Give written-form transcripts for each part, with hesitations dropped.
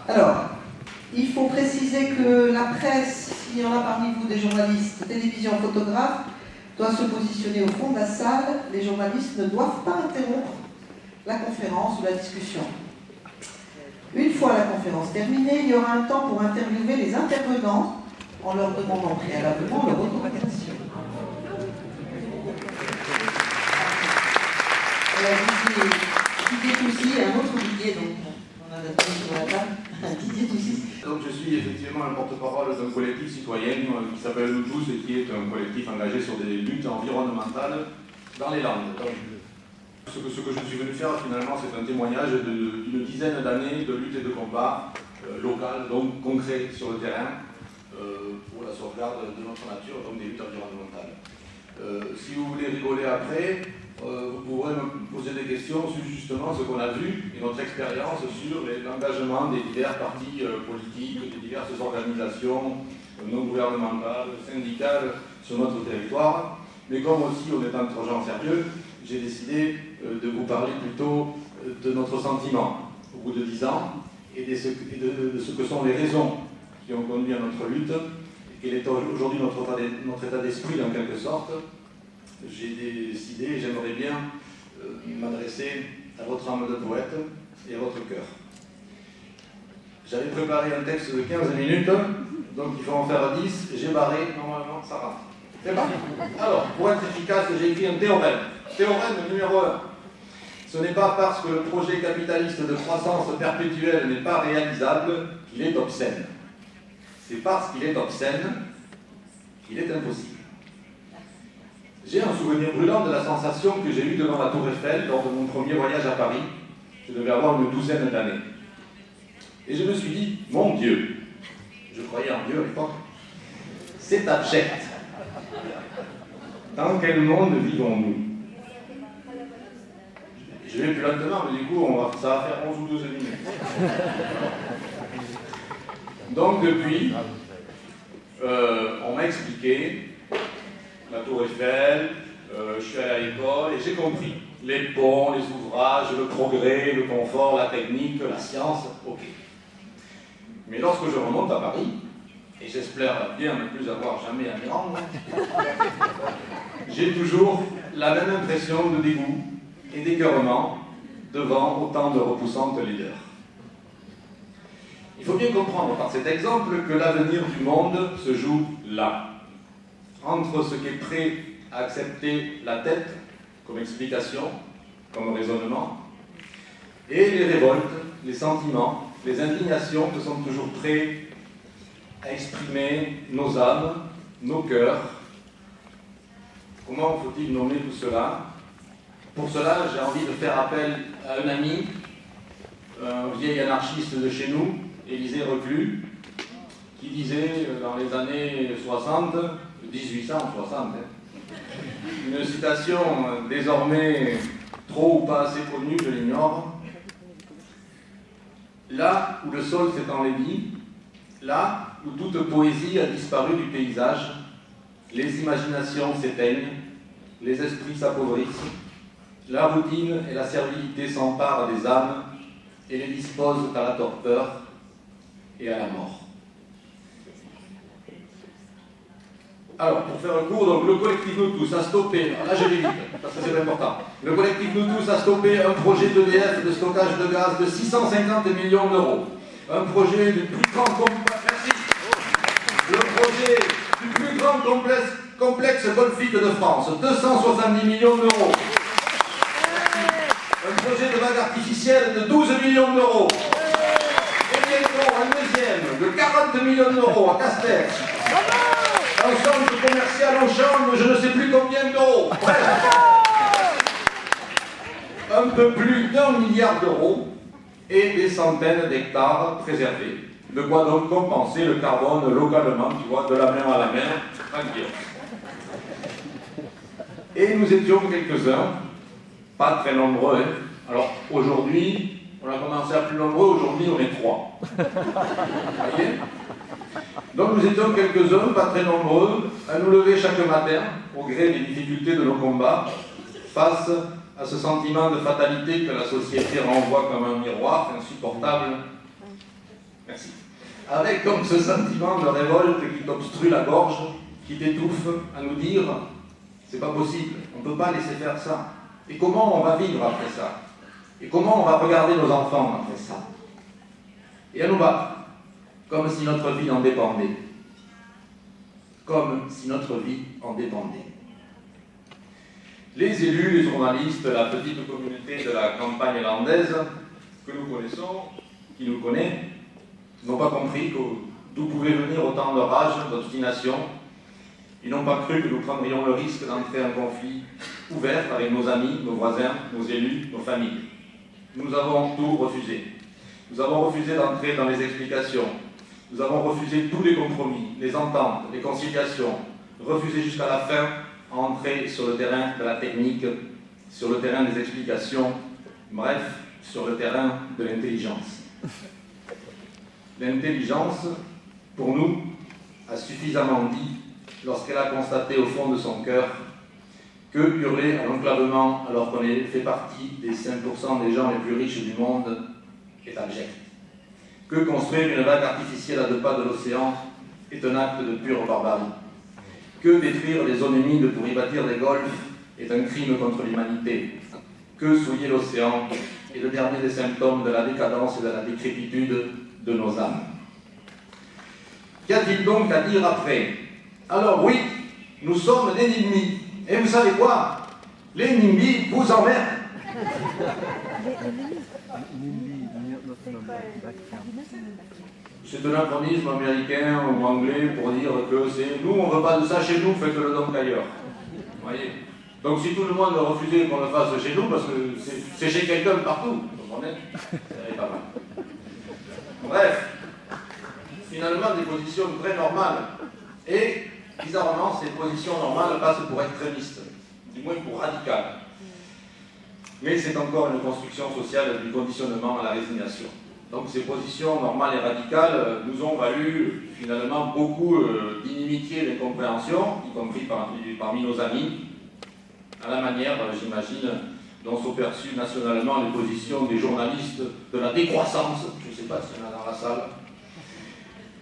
Alors, il faut préciser que la presse, s'il y en a parmi vous des journalistes, télévision, photographes, doit se positionner au fond de la salle. Les journalistes ne doivent pas interrompre la conférence ou la discussion. Une fois la conférence terminée, il y aura un temps pour interviewer les intervenants en leur demandant préalablement leur autorisation. Didier Toussy, un autre Didier, donc on a notre sur la table, Didier Toussy. Donc je suis effectivement le porte-parole d'un collectif citoyen qui s'appelle Nous Tous et qui est un collectif engagé sur des luttes environnementales dans les Landes. Donc, ce que je suis venu faire finalement, c'est un témoignage d'une dizaine d'années de lutte et de combat local, donc concret sur le terrain, pour la sauvegarde de notre nature, donc des luttes environnementales. Si vous voulez rigoler après, vous pourrez me poser des questions sur justement ce qu'on a vu et notre expérience sur l'engagement des divers partis politiques, des diverses organisations non gouvernementales, syndicales sur notre territoire. Mais comme aussi on est entre gens sérieux, j'ai décidé de vous parler plutôt de notre sentiment au bout de 10 ans et de ce que sont les raisons qui ont conduit à notre lutte et quel est aujourd'hui notre état d'esprit en quelque sorte. J'ai décidé et j'aimerais bien m'adresser à votre âme de poète et à votre cœur. J'avais préparé un texte de 15 minutes, donc il faut en faire 10, j'ai barré, normalement ça rentre. C'est bon. Alors, pour être efficace, j'ai écrit un théorème. Théorème numéro 1. Ce n'est pas parce que le projet capitaliste de croissance perpétuelle n'est pas réalisable qu'il est obscène. C'est parce qu'il est obscène qu'il est impossible. J'ai un souvenir brûlant de la sensation que j'ai eue devant la Tour Eiffel lors de mon premier voyage à Paris. Je devais avoir une douzaine d'années. Et je me suis dit, mon Dieu, je croyais en Dieu à l'époque, c'est abject. Dans quel monde vivons-nous? Je vais plus lentement, mais du coup, ça va faire 11 ou 12 minutes. Donc depuis, on m'a expliqué la Tour Eiffel, je suis allé à l'école et j'ai compris. Les ponts, les ouvrages, le progrès, le confort, la technique, la science, ok. Mais lorsque je remonte à Paris, et j'espère bien ne plus avoir jamais à m'y rendre, j'ai toujours la même impression de dégoût et d'écœurement devant autant de repoussantes laideurs. Il faut bien comprendre par cet exemple que l'avenir du monde se joue là, entre ce qui est prêt à accepter la tête comme explication, comme raisonnement, et les révoltes, les sentiments, les indignations que sont toujours prêts à exprimer nos âmes, nos cœurs. Comment faut-il nommer tout cela? Pour cela, j'ai envie de faire appel à un ami, un vieil anarchiste de chez nous, Élisée Reclus, qui disait dans les années 60, 1860, une citation désormais trop ou pas assez connue, je l'ignore. Là où le sol s'est enlaidi, là où toute poésie a disparu du paysage, les imaginations s'éteignent, les esprits s'appauvrissent, la routine et la servilité s'emparent des âmes et les disposent à la torpeur et à la mort. Alors, pour faire un court, donc, le collectif Nous Tous a stoppé, là je vais vite, parce que c'est important, le collectif Nous Tous a stoppé un projet d'EDF de stockage de gaz de 650 millions d'euros. Un projet du plus grand complexe golfique de France, 270 millions d'euros. Un projet de vague artificielle de 12 millions d'euros. Et bientôt un deuxième de 40 millions d'euros à Castex. Un centre commercial en chambre, je ne sais plus combien d'euros. Un peu plus d'1 milliard d'euros et des centaines d'hectares préservés. De quoi donc compenser le carbone localement, tu vois, de la mer à la mer, tranquille. Et nous étions quelques-uns, pas très nombreux. Hein. Alors aujourd'hui, on a commencé à plus nombreux, aujourd'hui on est 3. Vous voyez ? Donc nous étions quelques-uns, pas très nombreux, à nous lever chaque matin, au gré des difficultés de nos combats, face à ce sentiment de fatalité que la société renvoie comme un miroir insupportable, avec donc ce sentiment de révolte qui t'obstrue la gorge, qui t'étouffe, à nous dire c'est pas possible, on ne peut pas laisser faire ça. Et comment on va vivre après ça? Et comment on va regarder nos enfants après ça? Et à nous battre, comme si notre vie en dépendait. Comme si notre vie en dépendait. Les élus, les journalistes, la petite communauté de la campagne landaise que nous connaissons, qui nous connaît, n'ont pas compris d'où pouvait venir autant de rage, d'obstination. Ils n'ont pas cru que nous prendrions le risque d'entrer en conflit ouvert avec nos amis, nos voisins, nos élus, nos familles. Nous avons tout refusé. Nous avons refusé d'entrer dans les explications. Nous avons refusé tous les compromis, les ententes, les conciliations, refusé jusqu'à la fin entrer sur le terrain de la technique, sur le terrain des explications, bref, sur le terrain de l'intelligence. L'intelligence, pour nous, a suffisamment dit, lorsqu'elle a constaté au fond de son cœur que hurler à l'enclavement alors qu'on fait partie des 5% des gens les plus riches du monde est abject. Que construire une vague artificielle à 2 pas de l'océan est un acte de pure barbarie. Que détruire les zones humides pour y bâtir des golfs est un crime contre l'humanité. Que souiller l'océan est le dernier des symptômes de la décadence et de la décrépitude de nos âmes. Qu'y a-t-il donc à dire après? Alors oui, nous sommes des NIMBY. Et vous savez quoi? Les NIMBY vous emmerdent. C'est un acronyme américain ou anglais pour dire que c'est nous, on ne veut pas de ça chez nous, faites-le donc ailleurs. Vous voyez? Donc si tout le monde refusait qu'on le fasse chez nous, parce que c'est chez quelqu'un partout, vous comprenez? C'est pas mal. Bref, finalement des positions très normales. Et bizarrement, ces positions normales passent pour extrémistes, du moins pour radicales. Mais c'est encore une construction sociale du conditionnement à la résignation. Donc ces positions normales et radicales nous ont valu finalement beaucoup d'inimitié et d'incompréhension, y compris parmi nos amis, à la manière, j'imagine, dont sont perçues nationalement les positions des journalistes de la décroissance. Je ne sais pas s'il y en a dans la salle.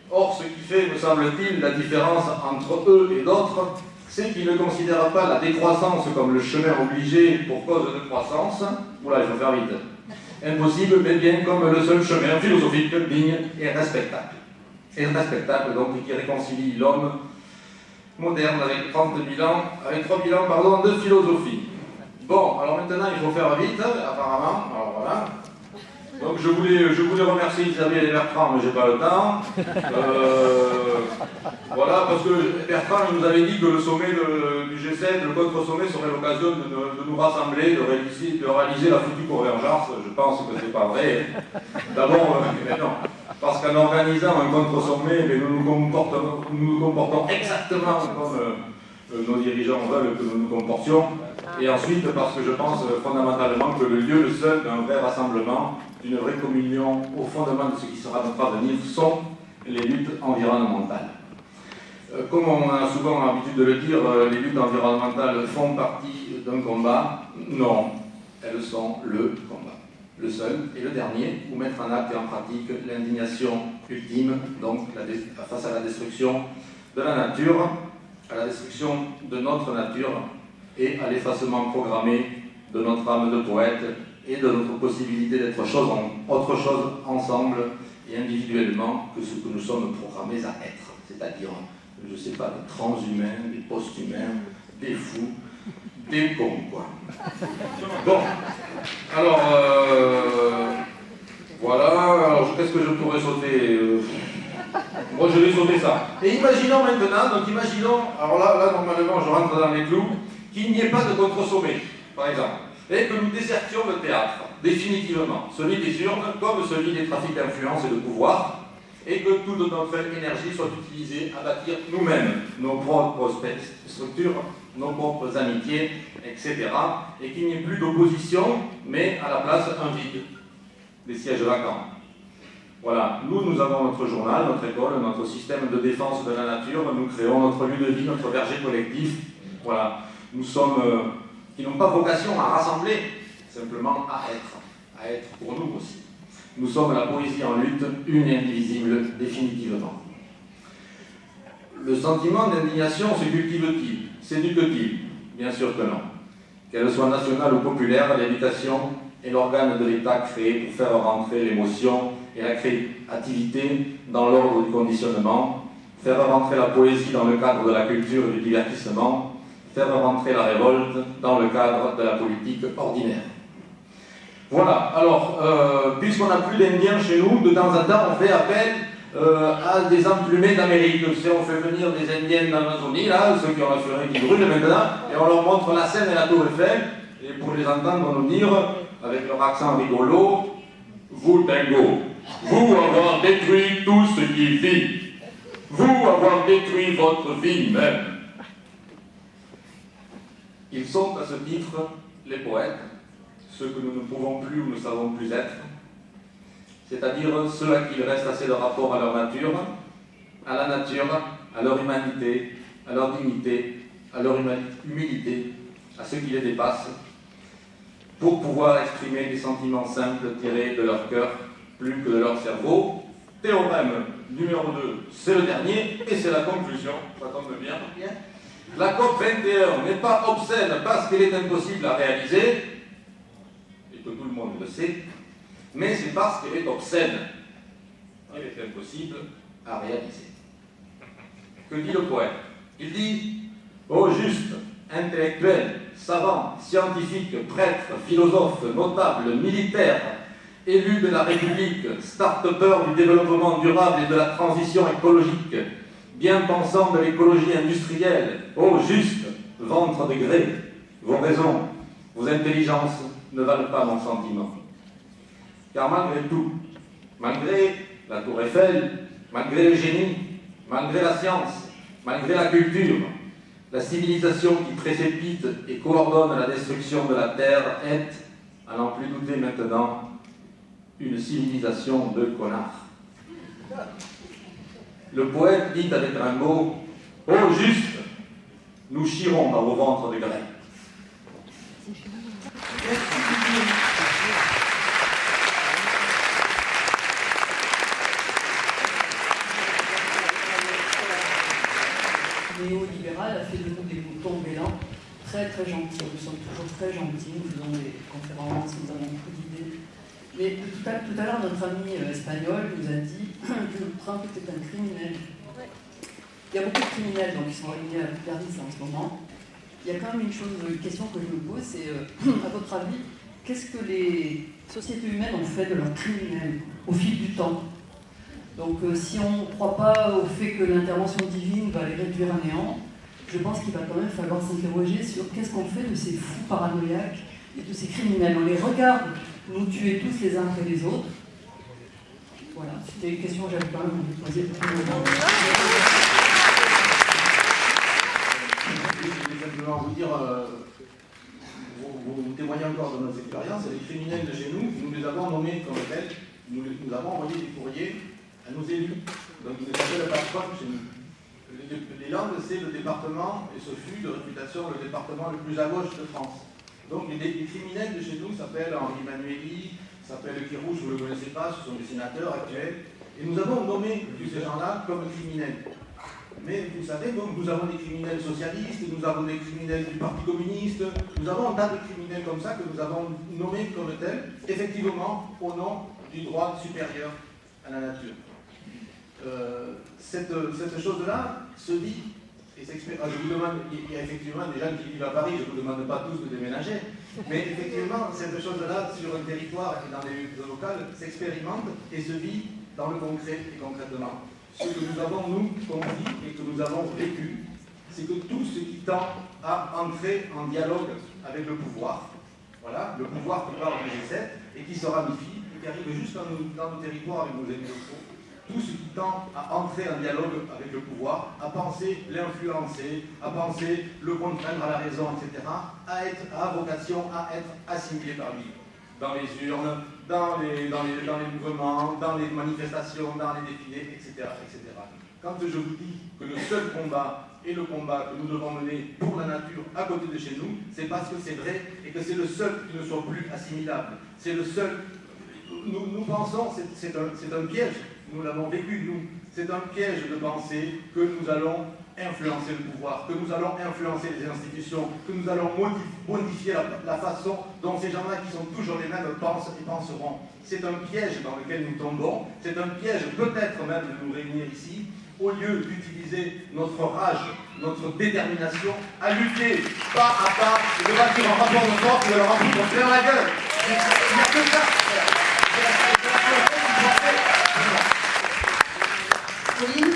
Or, ce qui fait, me semble-t-il, la différence entre eux et d'autres, c'est qu'ils ne considèrent pas la décroissance comme le chemin obligé pour cause de croissance. Oula, il faut faire vite. Impossible, mais bien comme le seul chemin philosophique, digne et respectable. Et respectable, donc, qui réconcilie l'homme moderne avec 3 000 ans de philosophie. Bon, alors maintenant, il faut faire vite, apparemment. Alors voilà. Donc je voulais remercier Isabelle et Bertrand, mais j'ai pas le temps. Voilà, parce que Bertrand il nous avait dit que le sommet du G7, le contre-sommet, serait l'occasion de nous rassembler, de réaliser la foutue convergence. Je pense que c'est pas vrai. D'abord, non, parce qu'en organisant un contre-sommet, nous nous comportons exactement comme nos dirigeants veulent que nous nous comportions. Et ensuite, parce que je pense fondamentalement que le lieu, le seul d'un vrai rassemblement, d'une vraie communion au fondement de ce qui sera notre avenir, sont les luttes environnementales. Comme on a souvent l'habitude de le dire, les luttes environnementales font partie d'un combat. Non, elles sont le combat. Le seul et le dernier, pour mettre en acte et en pratique l'indignation ultime, donc face à la destruction de la nature, à la destruction de notre nature et à l'effacement programmé de notre âme de poète et de notre possibilité d'être autre chose ensemble et individuellement que ce que nous sommes programmés à être, c'est-à-dire, je ne sais pas, des transhumains, des post-humains, des fous, des cons, quoi. Bon, alors, voilà, alors qu'est-ce que je pourrais sauter moi, je vais sauter ça. Et imaginons maintenant, alors là, normalement, je rentre dans les clous, qu'il n'y ait pas de contre-sommet, par exemple, et que nous désertions le théâtre, définitivement, celui des urnes comme celui des trafics d'influence et de pouvoir, et que toute notre énergie soit utilisée à bâtir nous-mêmes nos propres structures, nos propres amitiés, etc., et qu'il n'y ait plus d'opposition, mais à la place un vide, des sièges vacants. Voilà, nous avons notre journal, notre école, notre système de défense de la nature, nous créons notre lieu de vie, notre verger collectif. Voilà, nous sommes, qui n'ont pas vocation à rassembler, simplement à être pour nous aussi. Nous sommes la poésie en lutte, une et indivisible, définitivement. Le sentiment d'indignation se cultive-t-il? S'éduque-t-il? Bien sûr que non. Qu'elle soit nationale ou populaire, l'éducation est l'organe de l'État créé pour faire rentrer l'émotion et la créativité dans l'ordre du conditionnement, faire rentrer la poésie dans le cadre de la culture et du divertissement, faire rentrer la révolte dans le cadre de la politique ordinaire. Voilà, alors, puisqu'on n'a plus d'Indiens chez nous, de temps en temps, on fait appel à des emplumés d'Amérique. Tu sais, on fait venir des Indiens d'Amazonie, là, ceux qui ont la forêt qui brûle maintenant, et on leur montre la Seine et la Tour Eiffel, et pour les entendre nous dire, avec leur accent rigolo, vous, dingo, vous avoir détruit tout ce qui vit, vous avoir détruit votre vie même. Ils sont à ce titre les poètes, ceux que nous ne pouvons plus ou ne savons plus être, c'est-à-dire ceux à qui il reste assez de rapport à leur nature, à la nature, à leur humanité, à leur dignité, à leur humilité, à ceux qui les dépassent, pour pouvoir exprimer des sentiments simples tirés de leur cœur, plus que de leur cerveau. Théorème numéro 2, c'est le dernier, et c'est la conclusion, ça tombe bien. La COP 21 n'est pas obscène parce qu'elle est impossible à réaliser, et que tout le monde le sait, mais c'est parce qu'elle est obscène. Elle est impossible à réaliser. Que dit le poète? Il dit « Ô juste, intellectuel, savant, scientifique, prêtre, philosophe, notable, militaire, élu de la République, start-upper du développement durable et de la transition écologique, bien pensant de l'écologie industrielle, ô juste, ventre de gré, vos raisons, vos intelligences ne valent pas mon sentiment. Car malgré tout, malgré la Tour Eiffel, malgré le génie, malgré la science, malgré la culture, la civilisation qui précipite et coordonne la destruction de la Terre est, à n'en plus douter maintenant, une civilisation de connards. Le poète dit avec Rimbaud « Ô juste, nous chierons dans vos ventres de grès. » Néolibéral a fait de nous des moutons bêlants très très gentils. Nous sommes toujours très gentils, nous faisons des conférences, nous avons beaucoup d'idées. Mais tout à l'heure, notre ami espagnol nous a dit que Trump était un criminel. Il y a beaucoup de criminels donc, qui sont réunis à Paris en ce moment. Il y a quand même une question que je me pose, c'est à votre avis, qu'est-ce que les sociétés humaines ont fait de leurs criminels au fil du temps? Donc si on ne croit pas au fait que l'intervention divine va les réduire à néant, je pense qu'il va quand même falloir s'interroger sur qu'est-ce qu'on fait de ces fous paranoïaques et de ces criminels. On les regarde nous tuer tous les uns après les autres. Voilà, c'était une question que j'avais quand même envie de poser pour tout le monde. Je voulais simplement vous dire, vous témoignez encore de nos expériences, les criminels de chez nous, nous les avons nommés comme tels, nous avons envoyé des courriers à nos élus. Donc ils ne s'appellent pas Trump chez nous. Les Landes, c'est le département, et ce fut de réputation le département le plus à gauche de France. Donc les criminels de chez nous s'appellent Henri Manueli, s'appellent Kirouche, vous ne le connaissez pas, ce sont des sénateurs actuels. Et nous avons nommé tous ces gens-là comme criminels. Mais vous savez, donc, nous avons des criminels socialistes, nous avons des criminels du Parti communiste, nous avons un tas de criminels comme ça que nous avons nommés comme tels, effectivement, au nom du droit supérieur à la nature. Cette chose-là se dit et s'exprime. Je vous demande, il y a effectivement des gens qui vivent à Paris, je ne vous demande pas tous de déménager, mais effectivement, cette chose-là, sur un territoire et dans les luttes locales, s'expérimente et se vit dans le concret et concrètement. Ce que nous avons, nous, compris et que nous avons vécu, c'est que tout ce qui tend à entrer en dialogue avec le pouvoir, voilà, le pouvoir qui parle du G7 et qui se ramifie et qui arrive juste dans nos territoires avec nos élus locaux, tout ce qui tend à entrer en dialogue avec le pouvoir, à penser l'influencer, à penser le contraindre à la raison, etc., à vocation à être assimilé par lui. Dans les urnes, dans les mouvements, dans les manifestations, dans les défilés, etc., etc. Quand je vous dis que le seul combat est le combat que nous devons mener pour la nature à côté de chez nous, c'est parce que c'est vrai et que c'est le seul qui ne soit plus assimilable. C'est le seul. nous pensons, c'est un piège, nous l'avons vécu, nous, c'est un piège de penser que nous allons influencer le pouvoir, que nous allons influencer les institutions, que nous allons modifier la façon dont ces gens-là qui sont toujours les mêmes pensent et penseront. C'est un piège dans lequel nous tombons, c'est un piège peut-être même de nous réunir ici, au lieu d'utiliser notre rage, notre détermination à lutter pas à pas et de bâtir un rapport de force et de leur en foutre plein la gueule. Il n'y a que ça à faire. Oui.